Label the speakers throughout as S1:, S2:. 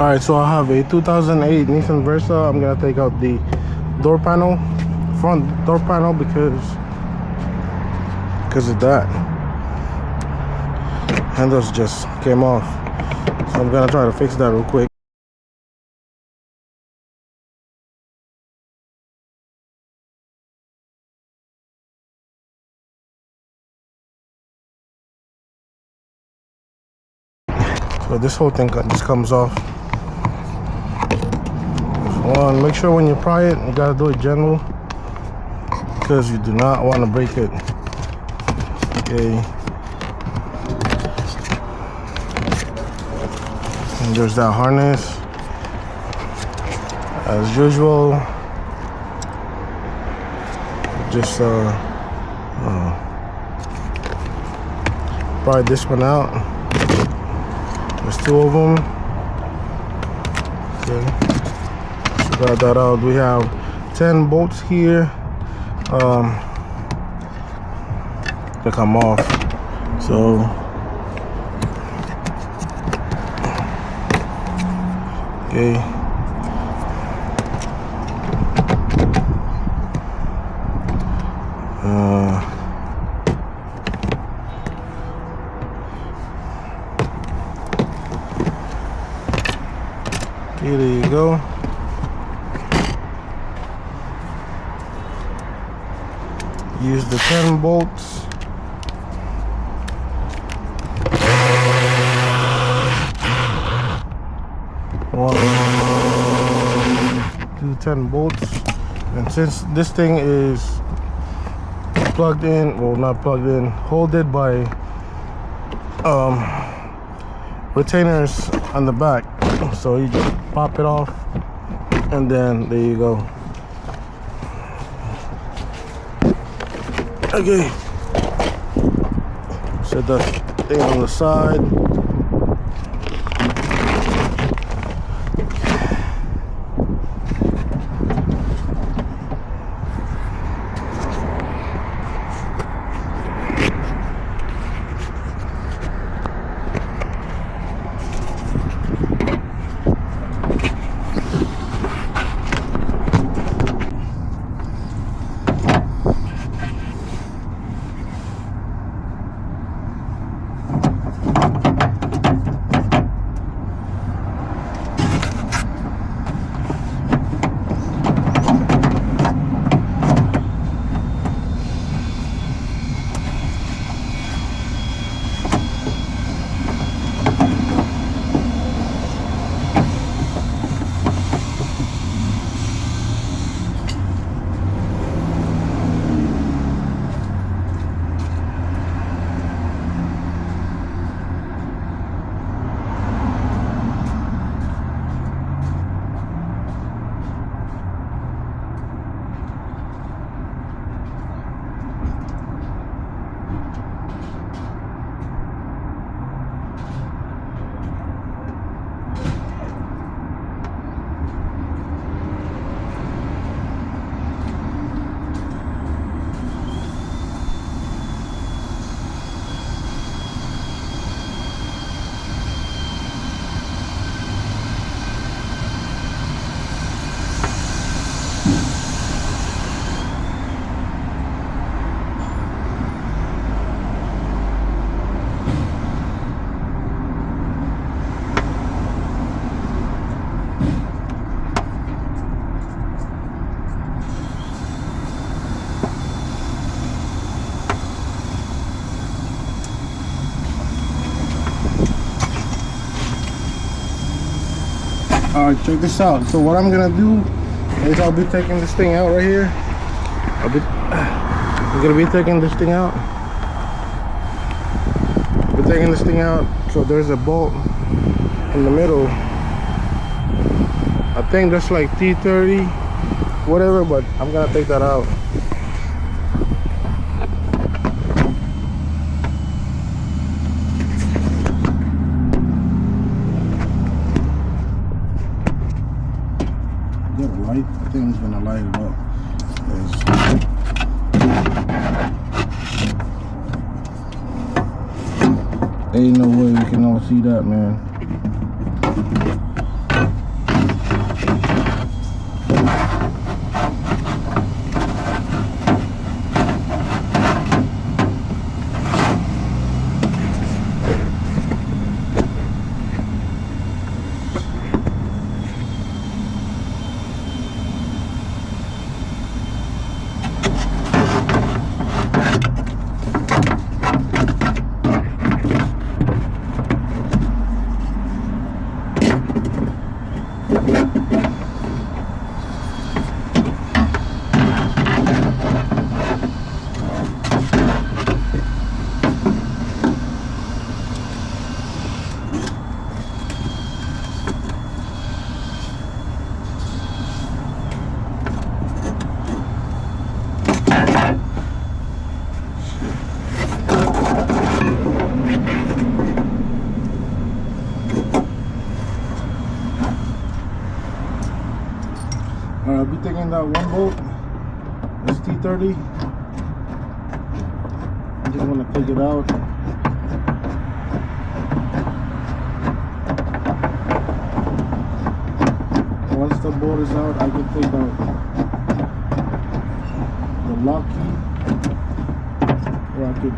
S1: Alright, so I have a 2008 Nissan Versa. I'm gonna take out the door panel, front door panel, because of that. Handles just came off. So I'm gonna try to fix that real quick. So this whole thing just comes off. One, make sure when you pry it, you gotta do it gentle, because you do not want to break it. Okay. And there's that harness. As usual, just pry this one out. There's two of them. Okay. Got that out. We have 10 bolts here to come off. So okay, okay, there you go. Use the 10 bolts. One, two, 10 bolts. And since this thing is plugged in, well, not plugged in, holded by retainers on the back, so you just pop it off, and then there you go. Okay, set that thing on the side. Alright, check this out. So what I'm gonna do is I'll be taking this thing out right here. I'm gonna be taking this thing out. We're taking this thing out. So there's a bolt in the middle. I think that's like T30, whatever, but I'm gonna take that out. Light, I think I'm gonna light it up. Ain't no way we can all see that, man. I'll be taking that one bolt. It's T30. I just want to take it out. Once the bolt is out, I can take out the lock key, or I could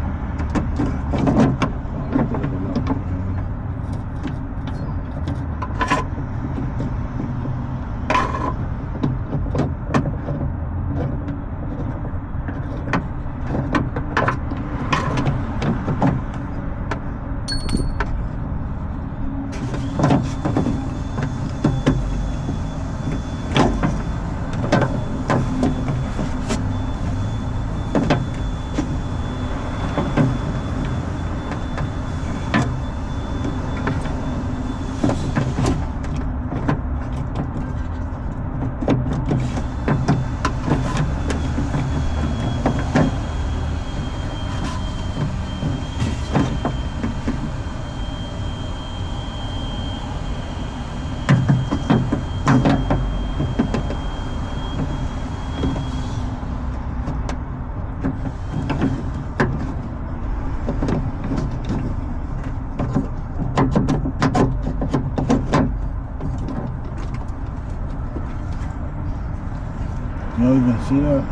S1: you can see that.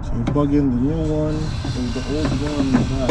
S1: So we plug in the new one and the old one in the back.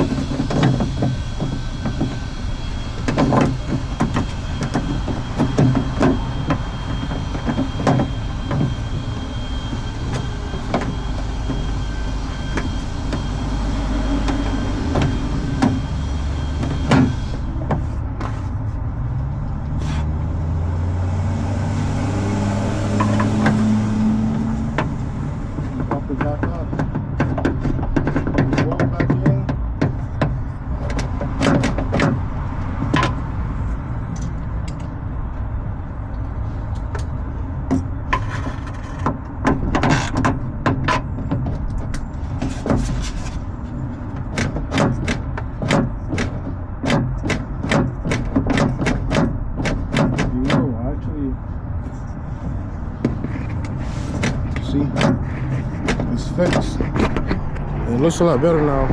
S1: It's fixed. It looks a lot better now.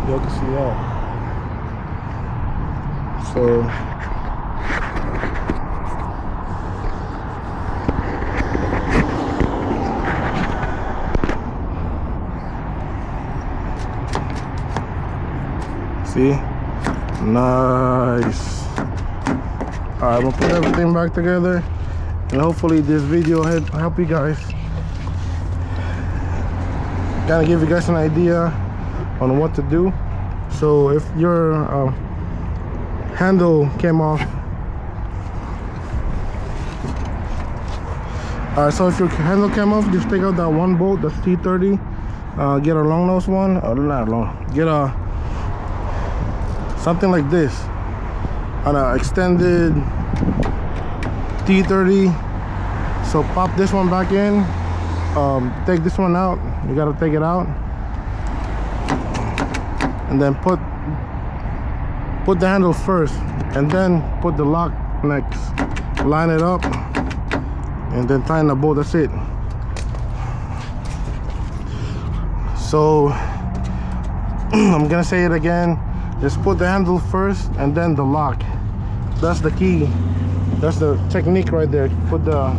S1: Y'all can see that. So see? Nice. Alright, I'm gonna put everything back together, and hopefully this video help you guys. Kind of give you guys an idea on what to do. So if your handle came off, so if your handle came off, just take out that one bolt, that's T30. Get a long nose one, or not long. Get a something like this, on an extended T30. So pop this one back in. Take this one out. You gotta take it out, and then put the handle first, and then put the lock next. Line it up, and then tighten the bolt. That's it. So I'm gonna say it again. Just put the handle first, and then the lock. That's the key. That's the technique right there. Put the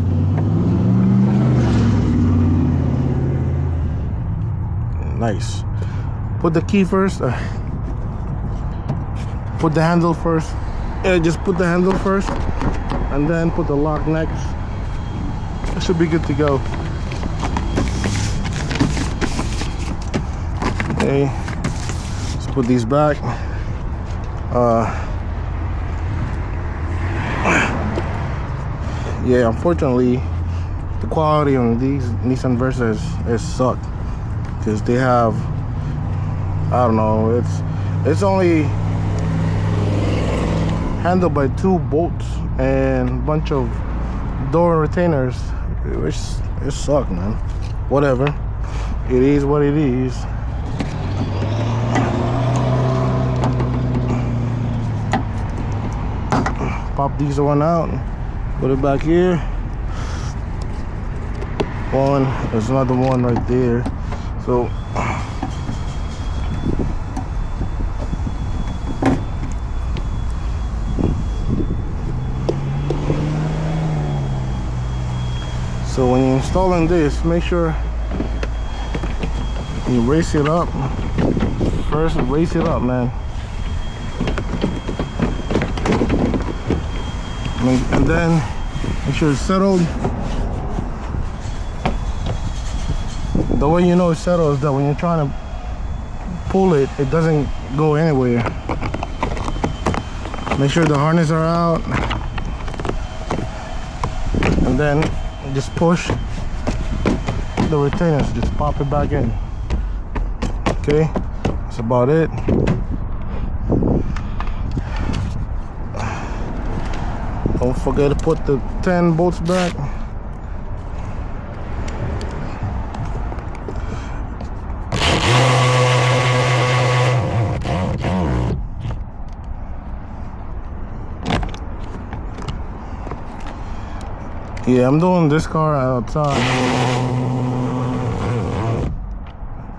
S1: nice. Put the key first. Put the handle first. Just put the handle first, and then put the lock next. It should be good to go. Okay. Let's put these back. Yeah, unfortunately, the quality on these Nissan Versa is sucked. Because they have, I don't know, it's only handled by 2 bolts and a bunch of door retainers, which it sucks, man. Whatever, it is what it is. Pop these one out, put it back here. one, there's another one right there. So when you're installing this, make sure you raise it up. First, raise it up, man. And then make sure it's settled. The way you know it's settled is that when you're trying to pull it, it doesn't go anywhere. Make sure the harness are out, and then just push the retainers, just pop it back in. Okay, that's about it. Don't forget to put the 10 bolts back. Yeah, I'm doing this car outside.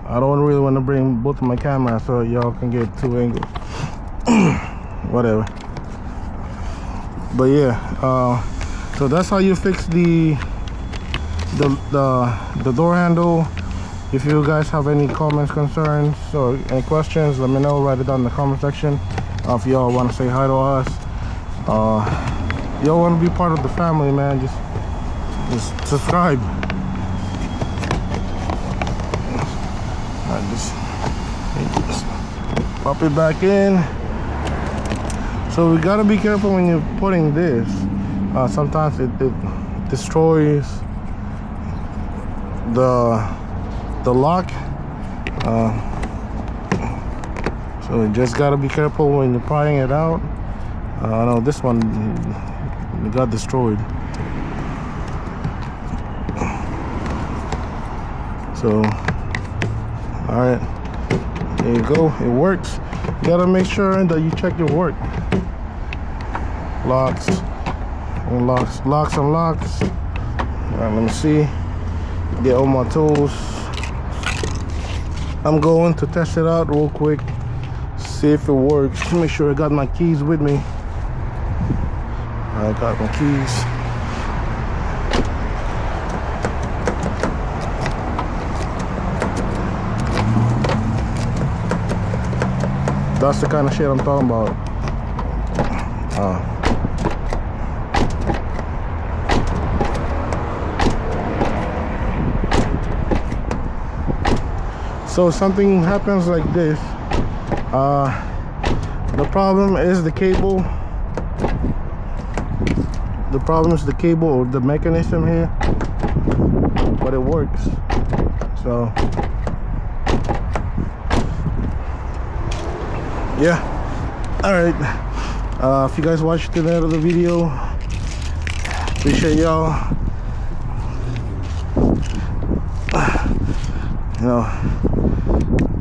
S1: I don't really want to bring both of my cameras so y'all can get two angles. Whatever. But yeah, so that's how you fix the door handle. If you guys have any comments, concerns, or any questions, let me know. Write it down in the comment section. If y'all want to say hi to us, y'all want to be part of the family, man, just subscribe. Just pop it back in. So we gotta be careful when you're putting this. Sometimes it destroys the lock. So you just gotta be careful when you're prying it out. I know this one got destroyed. So, all right, there you go. It works. You gotta make sure that you check your work. Locks and locks, locks and locks. All right, let me see. Get all my tools. I'm going to test it out real quick, see if it works. Make sure I got my keys with me. I got my keys. That's the kind of shit I'm talking about. So something happens like this. The problem is the cable. The problem is the cable or the mechanism here, but it works. So yeah, all right. If you guys watched the end of the video, appreciate y'all. You know,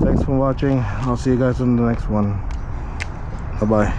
S1: thanks for watching. I'll see you guys in the next one. Bye bye.